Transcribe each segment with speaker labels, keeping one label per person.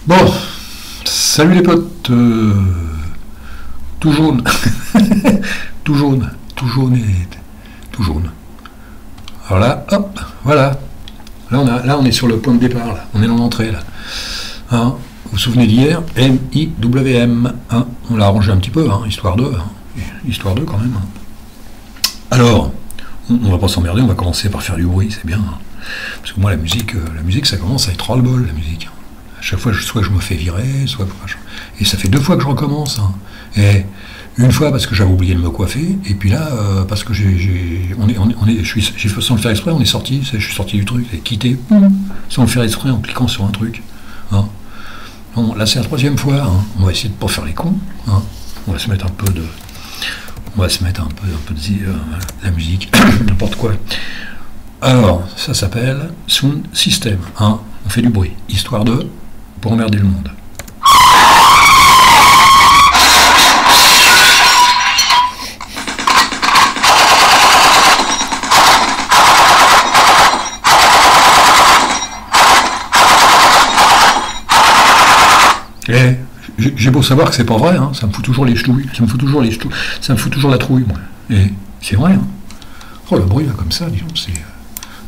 Speaker 1: Bon, salut les potes, tout jaune, tout jaune, tout jaune et tout jaune. Alors là, hop, voilà. Là, on est sur le point de départ, là. On est dans l'entrée, là. Hein, vous vous souvenez d'hier, M-I-W-M. Hein, on l'a arrangé un petit peu, hein, histoire de quand même. Hein. Alors, on va pas s'emmerder, on va commencer par faire du bruit, c'est bien. Hein. Parce que moi, la musique, ça commence à être ras-le-bol, la musique. À chaque fois, soit je me fais virer, soit... Et ça fait 2 fois que je recommence. Hein. Et une fois parce que j'avais oublié de me coiffer, et puis là, parce que j'ai fait sans le faire exprès, on est sorti, je suis sorti du truc, et quitté, sans le faire exprès, en cliquant sur un truc. Hein. Bon, là, c'est la 3e fois. Hein. On va essayer de ne pas faire les cons. Hein. On va se mettre un peu de... la musique, n'importe quoi. Alors, ça s'appelle Sound System. Hein. On fait du bruit, histoire de... pour emmerder le monde. Et j'ai beau savoir que c'est pas vrai, hein, ça me fout toujours les ch'touilles, ça me fout toujours la trouille, moi. Et c'est vrai, hein. Oh, le bruit, là, comme ça, disons, c'est...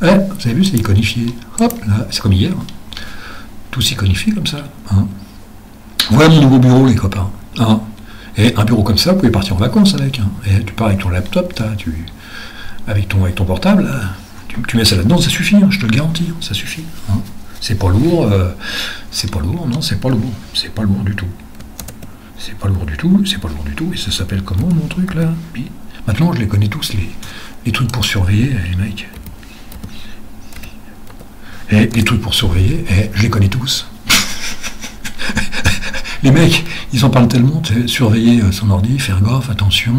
Speaker 1: vous avez vu, c'est iconifié. Hop, là, c'est comme hier. Hein. Tout s'iconifié comme ça. Hein. Voilà mon nouveau bureau, les copains. Hein. Et un bureau comme ça, vous pouvez partir en vacances avec. Hein. Et tu pars avec ton laptop, avec ton portable, là, tu mets ça là-dedans, ça suffit, hein, je te le garantis, ça suffit. Hein. C'est pas lourd, non, c'est pas lourd du tout. C'est pas lourd du tout, et ça s'appelle comment mon truc là? Puis, maintenant je les connais tous, les trucs pour surveiller, les mecs. Et les trucs pour surveiller, je les connais tous. Les mecs, ils en parlent tellement, surveiller son ordi, faire gaffe, attention,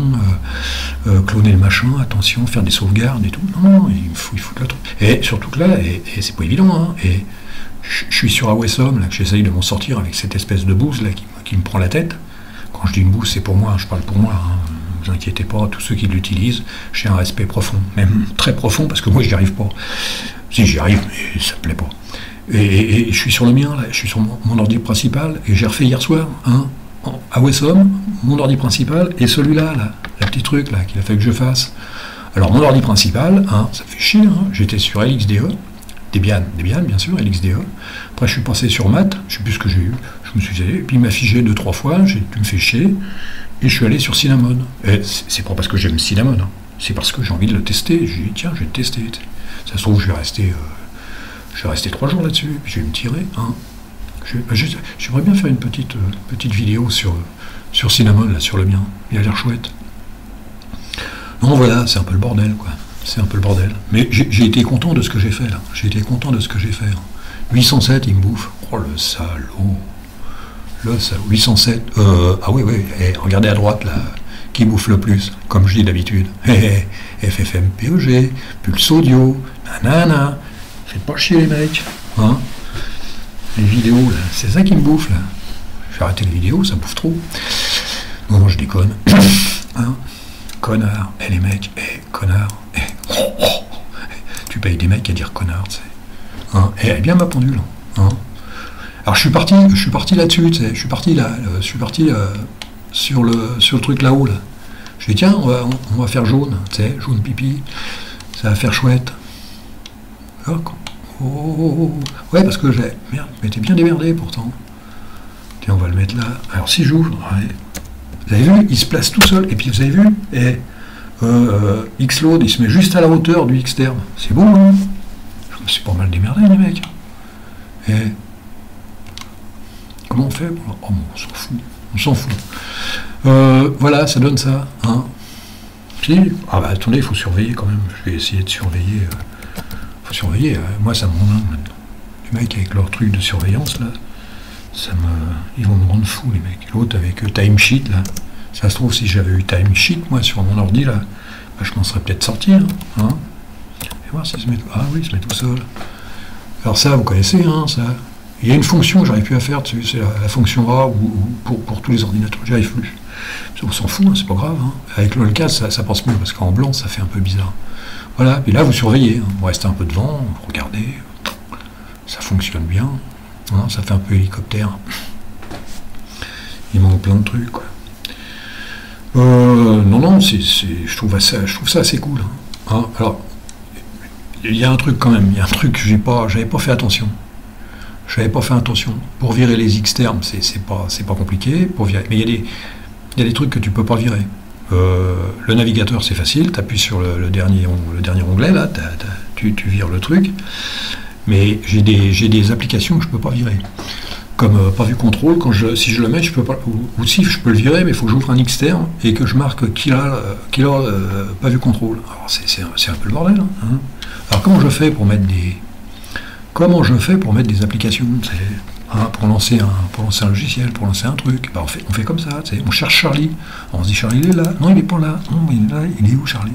Speaker 1: cloner le machin, attention, faire des sauvegardes et tout. Non, il faut le truc. Et surtout que là, et c'est pas évident, hein, et je suis sur Awesome, là, que j'essaye de m'en sortir avec cette espèce de bouse là qui me prend la tête. Quand je dis une bouse, c'est pour moi, je parle pour moi. Hein. Ne vous inquiétez pas, tous ceux qui l'utilisent, j'ai un respect profond, même très profond, parce que moi, j'y arrive pas. Si, j'y arrive, mais ça me plaît pas. Et je suis sur le mien, là, je suis sur mon ordi principal, et j'ai refait hier soir, hein, à Awesome, mon ordi principal, et celui-là, là, le petit truc là, qu'il a fait que je fasse. Alors, mon ordi principal, hein, ça fait chier, hein, j'étais sur LXDE, Debian, bien sûr, LXDE. Après, je suis passé sur Math, je sais plus ce que j'ai eu, je me suis allé, puis il m'a figé 2-3 fois, tu me fais chier, et je suis allé sur Cinnamon. Et c'est pas parce que j'aime Cinnamon, hein, c'est parce que j'ai envie de le tester. J'ai dit, tiens, je vais le tester. Ça se trouve, je vais rester 3 jours là-dessus, puis je vais me tirer. Hein. J'aimerais bien faire une petite vidéo sur Cinnamon, là, sur le mien. Il a l'air chouette. Non, voilà, c'est un peu le bordel, quoi. C'est un peu le bordel. Mais j'ai été content de ce que j'ai fait, là. 807, il me bouffe. Oh, le salaud. 807. Ah oui, regardez à droite, là. Qui bouffe le plus, comme je dis d'habitude. FFmpeg, Pulse Audio, nanana. Faites pas chier, les mecs. Hein, les vidéos, là. C'est ça qui me bouffe, là. Je vais arrêter les vidéos, ça bouffe trop. Non, je déconne. Hein, connard. Les mecs, connard. Tu payes des mecs à dire connard, tu sais. Hein, bien ma pendule. Hein. Alors je suis parti là-dessus, tu sais. Je suis parti sur le truc là-haut, là. Je dis tiens, on va faire jaune, tu sais, jaune pipi. Ça va faire chouette. Ouais, parce que merde, mais t'es bien démerdé pourtant. Tiens, on va le mettre là. Alors si j'ouvre, ouais. Vous avez vu, il se place tout seul. Et puis vous avez vu, Xload, il se met juste à la hauteur du Xterm. C'est bon, hein? Je me suis pas mal démerdé, les mecs. Et comment on fait? Oh, on s'en fout. Voilà, ça donne ça. Hein. Si, attendez, il faut surveiller quand même. Je vais essayer de surveiller. Faut surveiller. Moi, ça me rend dingue maintenant. Les mecs avec leur truc de surveillance, là, ils vont me rendre fou, les mecs. L'autre avec Timesheet, là. Ça se trouve, si j'avais eu Timesheet, moi, sur mon ordi, là, je m'en serais peut-être sorti. Hein. Et voir s'il se met... Ah oui, il se met tout seul. Alors ça, vous connaissez, hein, ça. Il y a une fonction que j'arrive plus à faire dessus, c'est la fonction A pour tous les ordinateurs. J'y arrive plus. On s'en fout, hein, c'est pas grave. Hein. Avec le LCAS, ça passe mieux, parce qu'en blanc, ça fait un peu bizarre. Voilà, puis là, vous surveillez. Hein. Vous restez un peu devant, vous regardez. Ça fonctionne bien. Hein, ça fait un peu hélicoptère. Il manque plein de trucs, quoi. Non, je trouve ça assez cool. Hein. Alors, il y a un truc quand même, il y a un truc que j'avais pas fait attention. J'avais pas fait attention. Pour virer les externes, c'est pas compliqué. Pour virer, mais il y a des trucs que tu peux pas virer. Le navigateur, c'est facile. Tu appuies sur le dernier onglet, là, tu vires le truc. Mais j'ai des applications que je peux pas virer. Comme pas vu contrôle, si je le mets, je peux pas, ou si je peux le virer, mais il faut que j'ouvre un externe et que je marque qu'il a pas vu contrôle. Alors c'est un peu le bordel. Hein. Alors comment je fais pour mettre des applications, hein, pour lancer un logiciel, pour lancer un truc, ben on fait comme ça, on cherche Charlie, on se dit Charlie il est là, non il est pas là, non il est là, il est où Charlie?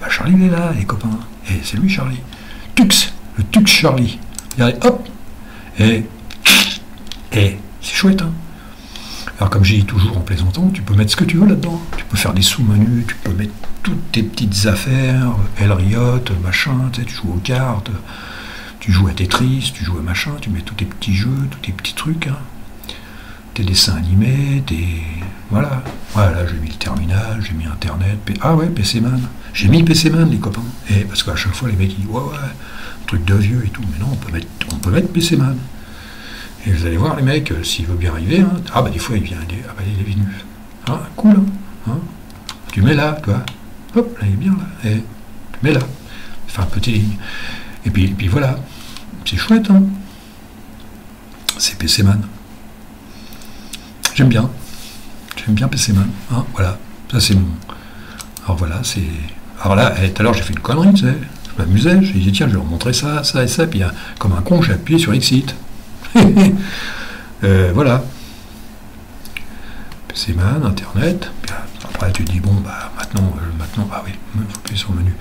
Speaker 1: Ben Charlie il est là, les copains, et c'est lui Charlie. Tux, le Tux Charlie. Regardez, hop, et c'est chouette, hein. Alors comme j'ai dit toujours en plaisantant, tu peux mettre ce que tu veux là-dedans. Tu peux faire des sous-menus, tu peux mettre toutes tes petites affaires, Elriot, machin, tu joues aux cartes, tu joues à Tetris, tu joues à machin, tu mets tous tes petits jeux, tous tes petits trucs, hein. Tes dessins animés, Voilà, j'ai mis le terminal, j'ai mis Internet, ah ouais, PC Man. J'ai mis PC Man, les copains. Et parce qu'à chaque fois, les mecs, ils disent, ouais, truc de vieux et tout, mais non, on peut mettre PC Man. Et vous allez voir les mecs, s'il veut bien arriver, hein, ah bah des fois il vient, il est venu. Ah, cool, hein, tu mets là, toi, hop, là il est bien là, et tu mets là, enfin un petit ligne. Et puis voilà, c'est chouette, hein. C'est PC Man. J'aime bien PC Man, hein, voilà, ça c'est mon. Alors voilà, c'est. Alors là, tout à l'heure j'ai fait une connerie, tu sais, je m'amusais, j'ai dit tiens, je vais leur montrer ça, ça et ça, puis comme un con, j'ai appuyé sur Exit. Voilà. PC Man, Internet. Puis après, tu dis, bon, bah, maintenant, ah oui, il faut appuyer sur le menu.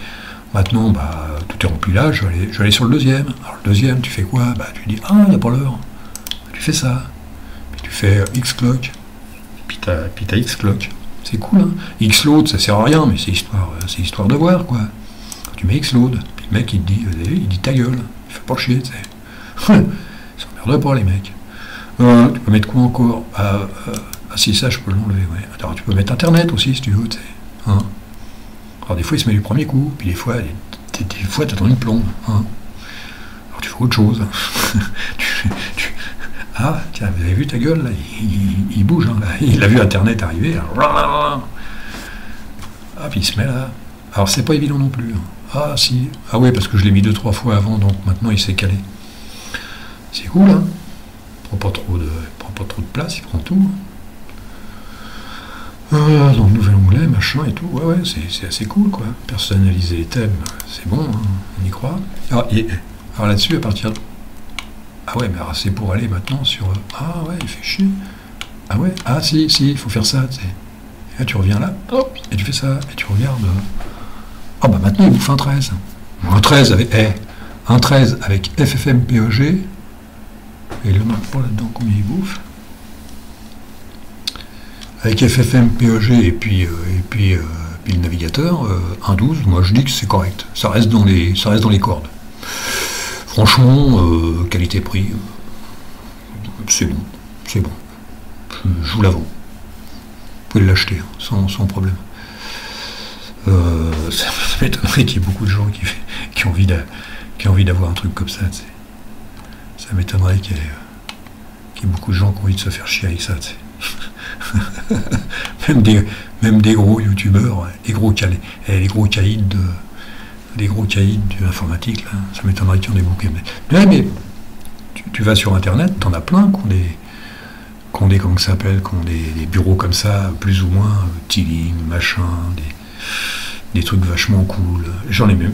Speaker 1: Maintenant, bah, tout est rempli là, je vais aller sur le deuxième. Alors, le deuxième, tu fais quoi? Bah, tu dis, ah, il n'y a pas l'heure. Tu fais ça. Puis tu fais X-Clock. Puis t'as X-Clock. C'est cool, hein. X-Load, ça sert à rien, mais c'est histoire de voir, quoi. Tu mets X-Load. Puis le mec, il dit ta gueule. Il fait pas chier, tu sais. Ça m'emmerde pas les mecs. Tu peux mettre quoi encore? Si ça je peux l'enlever, ouais. Alors tu peux mettre Internet aussi si tu veux, tu sais. Hein. Alors des fois il se met du premier coup, puis des fois t'attends une plombe. Hein. Alors tu fais autre chose. Ah, tiens, vous avez vu ta gueule là, il bouge, hein, là. Il a vu Internet arriver. Là. Ah, puis il se met là. Alors c'est pas évident non plus. Hein. Ah si. Ah ouais, parce que je l'ai mis 2-3 fois avant, donc maintenant il s'est calé. C'est cool, hein. Il prend pas trop de place, il prend tout. Donc nouvel onglet, machin et tout. Ouais, c'est assez cool, quoi. Personnaliser les thèmes, c'est bon, hein, on y croit. Alors là-dessus, à partir de... Ah ouais, mais alors c'est pour aller maintenant sur... Ah ouais, il fait chier. Ah ouais, ah si, il faut faire ça, tu sais. Et là, tu reviens là, hop, et tu fais ça, et tu regardes... Ah bah maintenant, il bouffe un 13. Un 13 avec... un 13 avec FFmpeg... Et il ne marque pas là-dedans combien il bouffe. Avec FFmpeg et puis le navigateur, 1.12, moi je dis que c'est correct. Ça reste dans les cordes. Franchement, qualité-prix, c'est bon. Je vous l'avoue. Vous pouvez l'acheter, hein, sans problème. Ça m'étonnerait qu'il y ait beaucoup de gens qui ont envie d'avoir un truc comme ça. T'sais. Ça m'étonnerait qu'il y ait beaucoup de gens qui ont envie de se faire chier avec ça. même des gros youtubeurs, les gros caïds de l'informatique, là, ça m'étonnerait qu'il y en ait beaucoup. Mais tu vas sur internet, t'en as plein qui ont des comment ça s'appelle, qui ont des bureaux comme ça, plus ou moins, Teeling, machin, des trucs vachement cool. J'en ai même.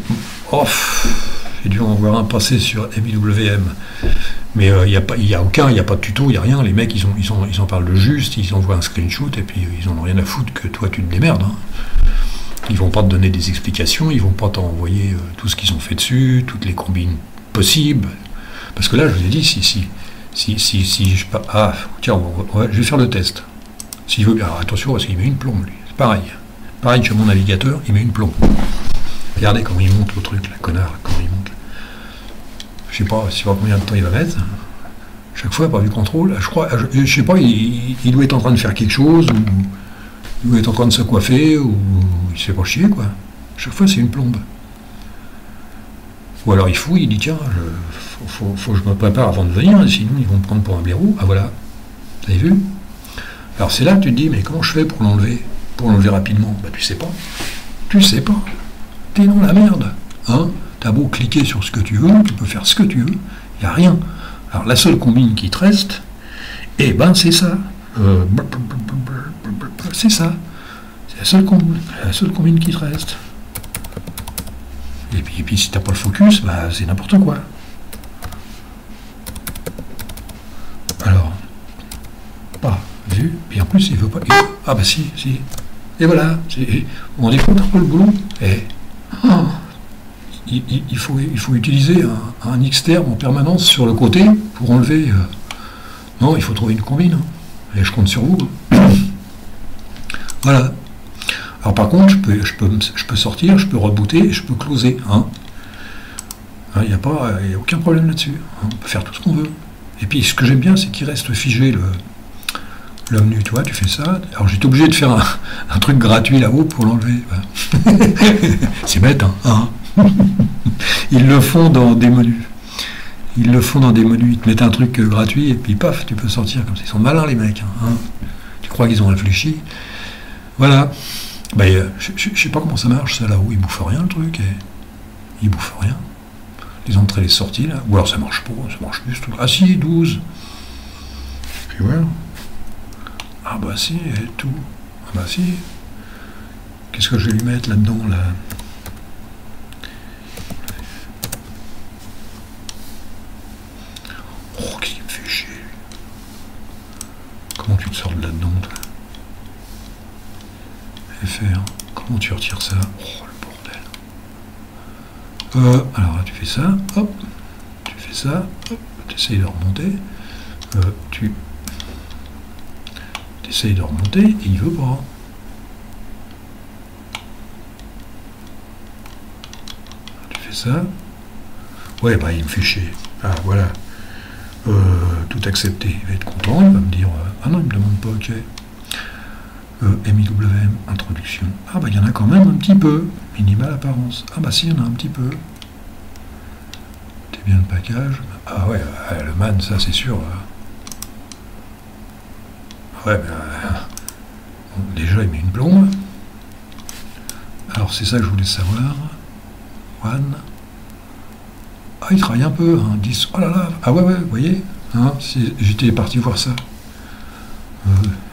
Speaker 1: Oh, j'ai dû en voir un passer sur MIWM, mais il n'y a pas de tuto, il n'y a rien. Les mecs, ils en parlent de juste, ils envoient un screenshot et puis ils n'en ont rien à foutre que toi tu te démerdes. Hein. Ils vont pas te donner des explications, ils vont pas t'envoyer tout ce qu'ils ont fait dessus, toutes les combines possibles. Parce que là, je vous ai dit, si je... Ah, tiens, je vais faire le test. S'il veut bien, alors attention, parce qu'il met une plombe, lui. C'est pareil. Pareil que mon navigateur, il met une plombe. Regardez comment il monte le truc, la connard, comment il monte. Je sais pas combien de temps il va mettre. Chaque fois, pas vu contrôle. Je crois, je sais pas, il doit être en train de faire quelque chose, ou il doit être en train de se coiffer, ou il se fait pas chier, quoi. Chaque fois, c'est une plombe. Ou alors il fouille, il dit tiens, faut que je me prépare avant de venir, sinon ils vont me prendre pour un blaireau. Ah voilà, vous avez vu? Alors c'est là que tu te dis, mais comment je fais pour l'enlever? Pour l'enlever rapidement? Bah tu sais pas. Tu sais pas. T'es dans la merde. Hein? T'as beau cliquer sur ce que tu veux, tu peux faire ce que tu veux, il n'y a rien. Alors la seule combine qui te reste, eh ben c'est ça. C'est ça. C'est la seule combine qui te reste. Et puis si t'as pas le focus, bah c'est n'importe quoi. Alors, pas vu, puis en plus il veut pas. Ah bah si. Et voilà, on découvre un peu le boulot. Et il faut utiliser un X-terme en permanence sur le côté pour enlever. Non, il faut trouver une combine. Hein. Et je compte sur vous. Voilà. Alors par contre, je peux sortir, je peux rebooter, je peux closer. Hein. Il n'y a aucun problème là-dessus. Hein. On peut faire tout ce qu'on veut. Et puis ce que j'aime bien, c'est qu'il reste figé le menu. Tu vois, tu fais ça. Alors j'étais obligé de faire un truc gratuit là-haut pour l'enlever. C'est bête, hein. Ils le font dans des menus. Ils te mettent un truc gratuit et puis paf, tu peux sortir comme ça. Ils sont malins les mecs. Hein. Tu crois qu'ils ont réfléchi? Voilà. Ben, je sais pas comment ça marche, ça, là-haut. Ils bouffent rien, le truc. Ils bouffent rien. Les entrées et les sorties, là. Ou alors ça marche pas, ça marche plus. Tout. Ah si, 12. Puis voilà. Ah bah si, et tout. Ah bah si. Qu'est-ce que je vais lui mettre là-dedans, là? Oh, qui me fait chier. Comment tu te sors de là-dedans, toi? FR. Comment tu retires ça? Oh, le bordel. Alors là, tu fais ça, hop. Tu fais ça, hop. Tu essayes de remonter. Tu essayes de remonter et il veut pas. Tu fais ça. Ouais, bah il me fait chier. Ah, voilà. Tout accepté. Il va être content, il va me dire ah non, il me demande pas, ok. MIWM, introduction. Ah bah il y en a quand même un petit peu. Minimal apparence. Ah bah si, il y en a un petit peu. T'es bien le package. Ah ouais, le man, ça c'est sûr. Ouais, bah, bon, déjà il met une plombe. Alors c'est ça que je voulais savoir. One. Ah, il travaille un peu, hein, 10. Oh là là. Ah ouais, vous voyez, hein, j'étais parti voir ça.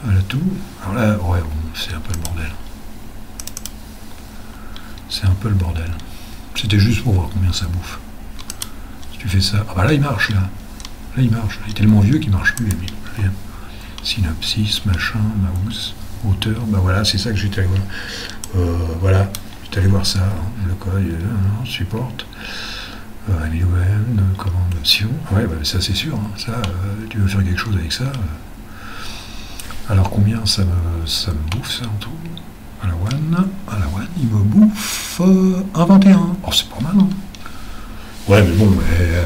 Speaker 1: À la toux. Alors là, ouais, bon, c'est un peu le bordel. C'est un peu le bordel. C'était juste pour voir combien ça bouffe. Si tu fais ça... Ah bah là, il marche, là. Là, il marche. Il est tellement vieux qu'il marche plus. Synopsis, machin, mouse, hauteur. Bah voilà, c'est ça que j'étais allé voir. Voilà, j'étais allé voir ça. Hein. Le code, supporte. MIOM, commande option. Ouais, bah, ça c'est sûr. Hein. Ça, tu veux faire quelque chose avec ça. Alors combien ça me bouffe ça en tout? À la one, il me bouffe 1,21. Oh, c'est pas mal, hein. Ouais, mais bon,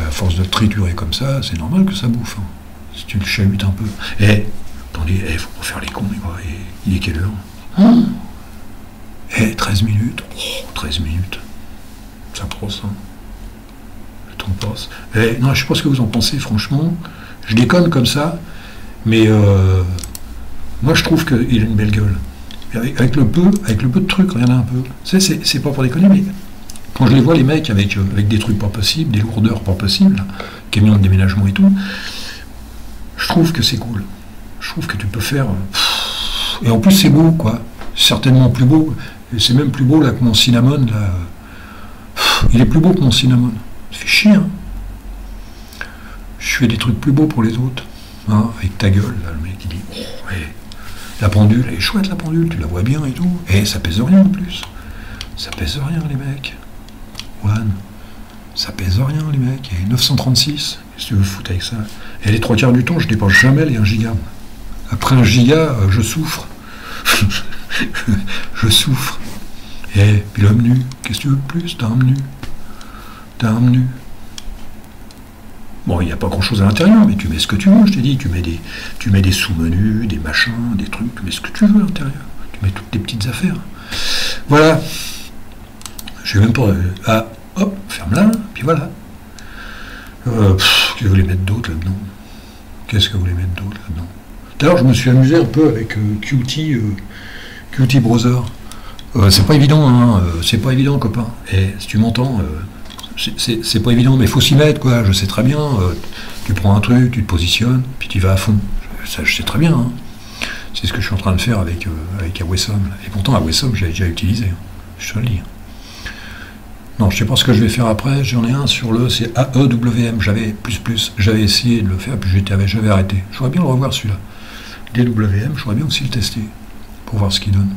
Speaker 1: à force de triturer comme ça, c'est normal que ça bouffe. Hein. Si tu le chahutes un peu. Attendez, faut pas faire les cons, il est quelle heure? 13 minutes. Oh, 13 minutes. Ça passe, hein. Le temps passe. Non, je sais pas ce que vous en pensez, franchement. Je déconne comme ça, mais moi je trouve qu'il a une belle gueule. Avec le peu de trucs, rien un peu. C'est pas pour déconner, mais quand je les vois, les mecs, avec des trucs pas possibles, des lourdeurs pas possibles, là, camions de déménagement et tout, je trouve que c'est cool. Je trouve que tu peux faire... Et en plus, c'est beau, quoi. Certainement plus beau. C'est même plus beau, là, que mon cinnamon, là. Il est plus beau que mon cinnamon. Ça fait chier, hein. Je fais des trucs plus beaux pour les autres. Hein, avec ta gueule, là, le mec, il dit... La pendule, elle est chouette, la pendule, tu la vois bien et tout. Et ça pèse rien, en plus. Ça pèse rien, les mecs. One. Ça pèse rien, les mecs. Et 936. Qu'est-ce que tu veux foutre avec ça? Et les 3/4 du temps, je dépense jamais les 1 giga. Après 1 giga, je souffre. Je souffre. Et puis le menu, qu'est-ce que tu veux de plus? T'as un menu. Bon, il n'y a pas grand-chose à l'intérieur, mais tu mets ce que tu veux, je t'ai dit. Tu mets des sous-menus, des machins, des trucs, tu mets ce que tu veux à l'intérieur. Tu mets toutes tes petites affaires. Voilà. Je vais même pas... Ah, hop, ferme-la, puis voilà. Qu'est-ce que vous voulez mettre d'autre là-dedans? Qu'est-ce que vous voulez mettre d'autre là-dedans? D'ailleurs, je me suis amusé un peu avec Qt Browser. C'est pas évident, hein, c'est pas évident, copain. Et si tu m'entends, c'est pas évident, mais il faut s'y mettre, quoi. Je sais très bien. Tu prends un truc, tu te positionnes, puis tu vas à fond. Ça, je sais très bien. Hein. C'est ce que je suis en train de faire avec Awesom. Et pourtant, Awesom, j'ai déjà utilisé. Hein. Je te le dis. Non, je sais pas ce que je vais faire après. J'en ai un sur c'est AEWM. J'avais essayé de le faire, puis j'avais arrêté. Je voudrais bien le revoir, celui-là. DWM, je voudrais bien aussi le tester, pour voir ce qu'il donne.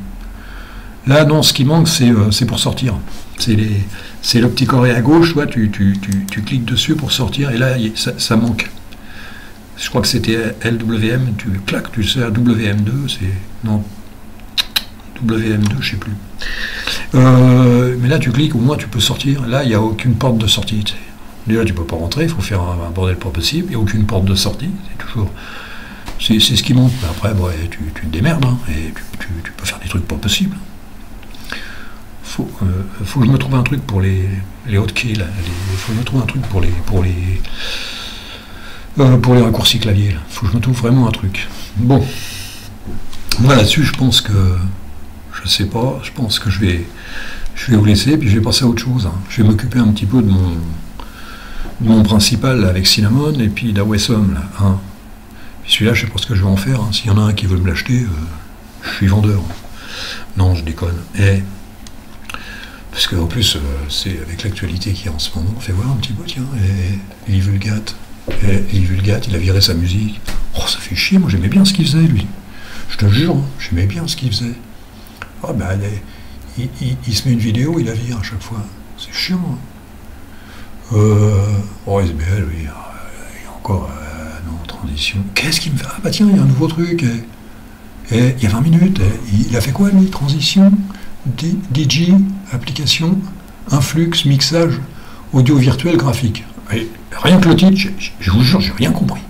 Speaker 1: Là, non, ce qui manque, c'est pour sortir. C'est le petit carré à gauche, tu vois, tu cliques dessus pour sortir, et là, ça manque. Je crois que c'était LWM, tu claques, tu sais, WM2, non, WM2, je sais plus. Mais là, tu cliques, au moins, tu peux sortir. Là, il n'y a aucune porte de sortie. Tu sais. Déjà, tu peux pas rentrer, il faut faire un bordel pas possible, il n'y a aucune porte de sortie, c'est toujours... C'est ce qui monte. Après, bon, tu te démerdes, hein, et tu peux faire des trucs pas possibles. Faut que je me trouve un truc pour les hotkeys, là. Faut que je me trouve un truc pour les raccourcis clavier. Faut que je me trouve vraiment un truc. Bon. Moi, là-dessus, je pense que... Je sais pas, je pense que je vais vous laisser, puis je vais passer à autre chose. Hein. Je vais m'occuper un petit peu de mon principal avec Cinnamon, et puis d'Awesom, là. Hein. Celui-là, je sais pas ce que je vais en faire. Hein. S'il y en a un qui veut me l'acheter, je suis vendeur. Non, je déconne. Parce qu'en plus, c'est avec l'actualité qu'il y a en ce moment. Fais voir un petit peu, tiens. Et Eli Vulgate, il a viré sa musique. Oh, ça fait chier, moi j'aimais bien ce qu'il faisait, lui. Je te jure, hein, j'aimais bien ce qu'il faisait. Ah ben, il se met une vidéo, il la vire à chaque fois. C'est chiant. Hein. SBL, oui, il y a encore... transition. Qu'est-ce qu'il me fait? Ah bah tiens, il y a un nouveau truc. Il y a 20 minutes. Il a fait quoi, lui? Transition, DJ, application, influx, mixage, audio virtuel, graphique. Et rien que le titre, je vous jure, j'ai rien compris.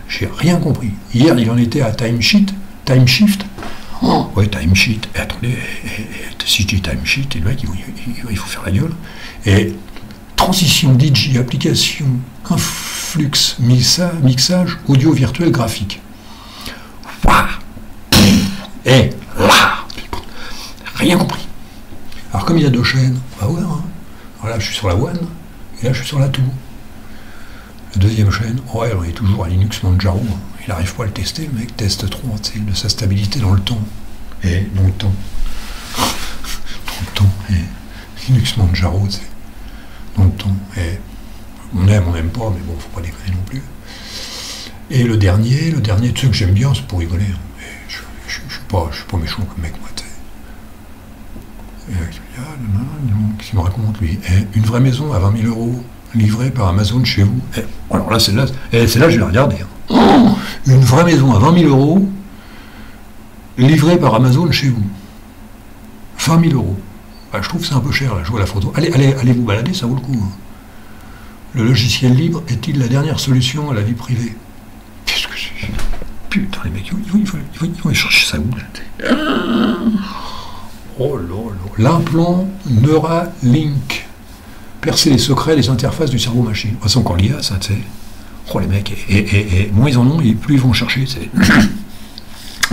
Speaker 1: J'ai rien compris. Hier, il en était à Timeshift. Oh, ouais, Timesheet. Et attendez, si je dis Timesheet, et le mec, il faut faire la gueule. Et transition, DJ, application, influx, mixage, audio virtuel, graphique. Waouh! Et là, rien compris. Alors comme il y a deux chaînes, on va voir. Hein. Alors là, je suis sur la One, et là, je suis sur la Two. La deuxième chaîne, ouais, on est toujours à Linux Manjaro. Hein. Il n'arrive pas à le tester, le mec teste trop, de sa stabilité dans le temps. Et dans le temps. Dans le temps, et Linux Manjaro, tu sais. Dans le temps, et on n'aime pas, mais bon, faut pas déconner non plus. Et le dernier, tu sais que j'aime bien, c'est pour rigoler. Hein. Et je suis pas méchant comme mec, moi, tu sais. Qu'est-ce qu'il me raconte, lui? Une vraie maison à 20 000 €, livrée par Amazon chez vous. Alors là, celle-là, je vais la regarder. Hein. Oh, une vraie maison à 20 000 €, livrée par Amazon chez vous. 20 000 €. Bah, je trouve que c'est un peu cher, là, je vois la photo. Allez vous balader, ça vaut le coup. Hein. Le logiciel libre est-il la dernière solution à la vie privée? Qu'est-ce que c'est? Putain, les mecs, ils vont chercher ça où, là? Oh là là. L'implant Neuralink. Percer les secrets des interfaces du cerveau-machine. C'est encore lié à ça, tu sais. Oh, les mecs, et moins ils en ont, et plus ils vont chercher, c'est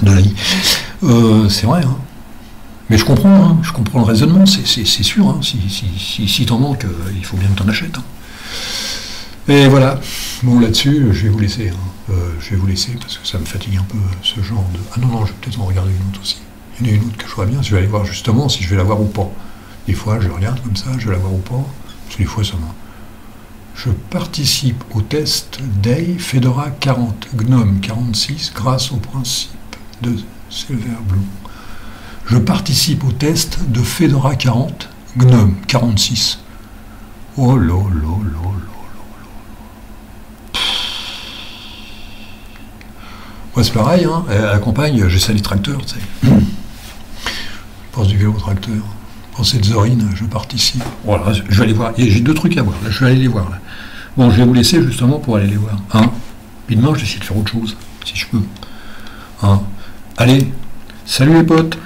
Speaker 1: de la vie. C'est vrai, hein. Mais je comprends le raisonnement, c'est sûr, hein. Si t'en manques, il faut bien que t'en achètes. Hein. Et voilà, bon là-dessus, je vais vous laisser. Hein. Je vais vous laisser parce que ça me fatigue un peu ce genre de... Ah non, je vais peut-être en regarder une autre aussi. Il y en a une autre que je vois bien, je vais aller voir justement si je vais la voir ou pas. Des fois, je regarde comme ça, je vais la voir ou pas. Parce que des fois, ça m'a... Je participe au test Day Fedora 40, GNOME 46, grâce au principe de Silverblue. Je participe au test de Fedora 40, GNOME 46. Oh là là là là là. Moi, c'est pareil, hein. À la campagne, j'essaie les tracteurs, tu sais. Je pense du vélo tracteur. Pour cette Zorine, je participe. Voilà, je vais aller voir. J'ai deux trucs à voir. Là, je vais aller les voir. Là. Bon, je vais vous laisser justement pour aller les voir. Hein. Puis demain, je vais essayer de faire autre chose, si je peux. Hein. Allez, salut les potes.